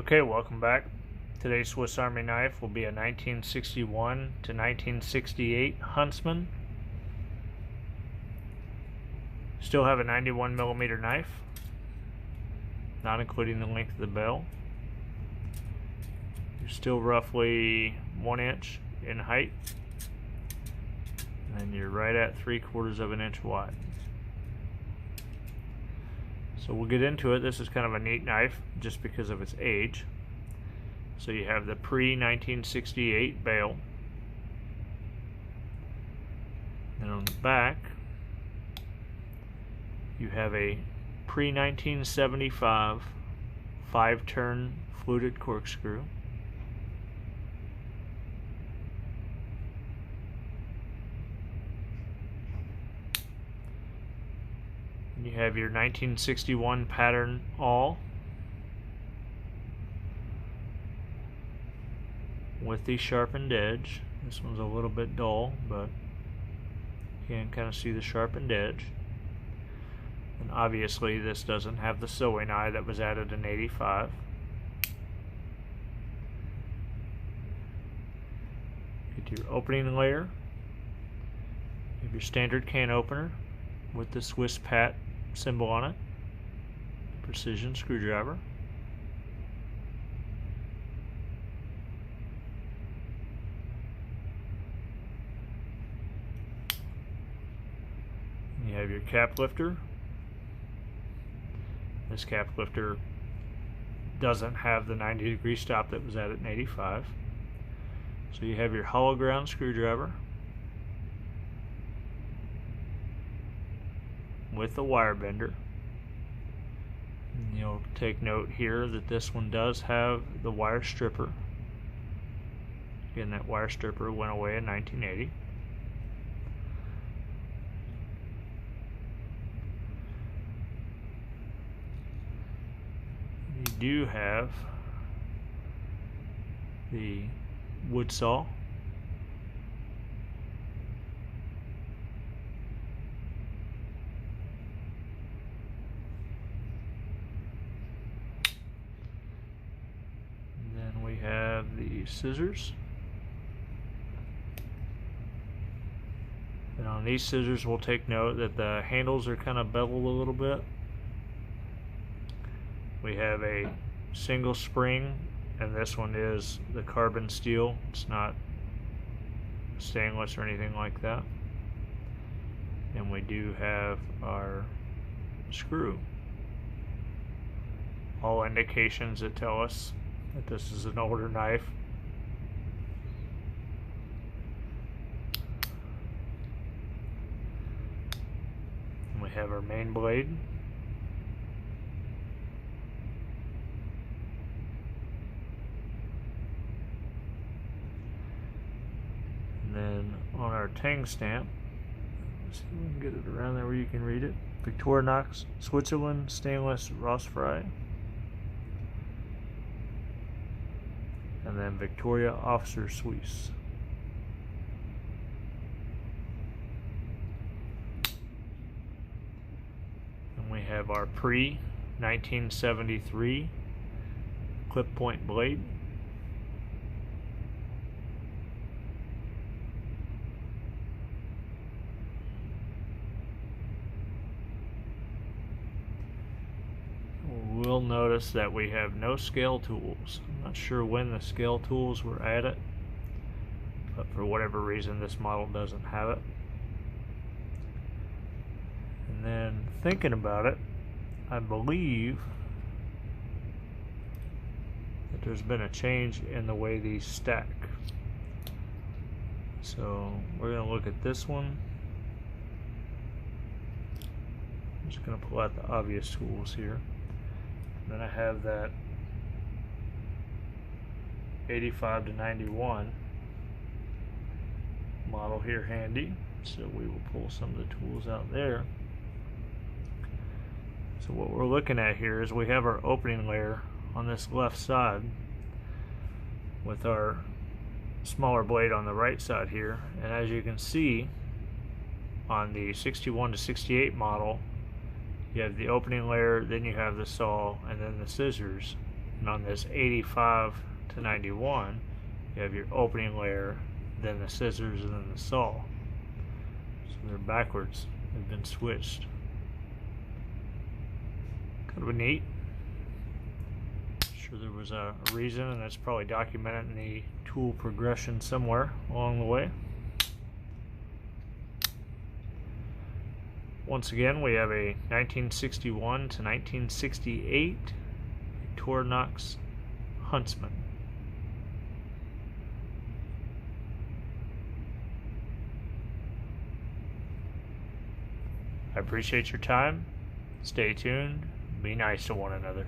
Okay, welcome back. Today's Swiss Army knife will be a 1961 to 1968 Huntsman. Still have a 91mm knife, not including the length of the bell. You're still roughly 1 inch in height, and you're right at 3/4 of an inch wide. So we'll get into it. This is kind of a neat knife just because of its age. So you have the pre-1968 bail. And on the back, you have a pre-1975 5-turn fluted corkscrew. You have your 1961 pattern awl with the sharpened edge. This one's a little bit dull, but you can kind of see the sharpened edge. And obviously this doesn't have the sewing eye that was added in '85. Get your opening layer. You have your standard can opener with the Swiss Pat symbol on it, precision screwdriver. You have your cap lifter. This cap lifter doesn't have the 90-degree stop that was added in '85. So you have your hollow ground screwdriver with the wire bender. And you'll take note here that this one does have the wire stripper. Again, that wire stripper went away in 1980. You do have the wood saw. We have the scissors, and on these scissors we'll take note that the handles are kind of beveled a little bit. We have a single spring, and this one is the carbon steel. It's not stainless or anything like that. And we do have our screw. All indications that tell us that this is an older knife. And we have our main blade. And then on our tang stamp, let's see if we can get it around there where you can read it. Victorinox Switzerland stainless Rossfrei. And then Victoria Officer Suisse. And we have our pre-1973 clip point blade. We'll notice that we have no scale tools. I'm not sure when the scale tools were added, but for whatever reason this model doesn't have it. And then thinking about it, I believe that there's been a change in the way these stack. So we're going to look at this one. I'm just going to pull out the obvious tools here. Then I have that 85 to 91 model here handy, so we will pull some of the tools out there. So what we're looking at here is we have our opening layer on this left side with our smaller blade on the right side here, and as you can see on the 61 to 68 model, you have the opening layer, then you have the saw, and then the scissors. And on this 85 to 91, you have your opening layer, then the scissors, and then the saw. So they're backwards. They've been switched. Kind of neat. Sure there was a reason, and that's probably documented in the tool progression somewhere along the way. Once again, we have a 1961 to 1968 Victorinox Huntsman. I appreciate your time. Stay tuned. Be nice to one another.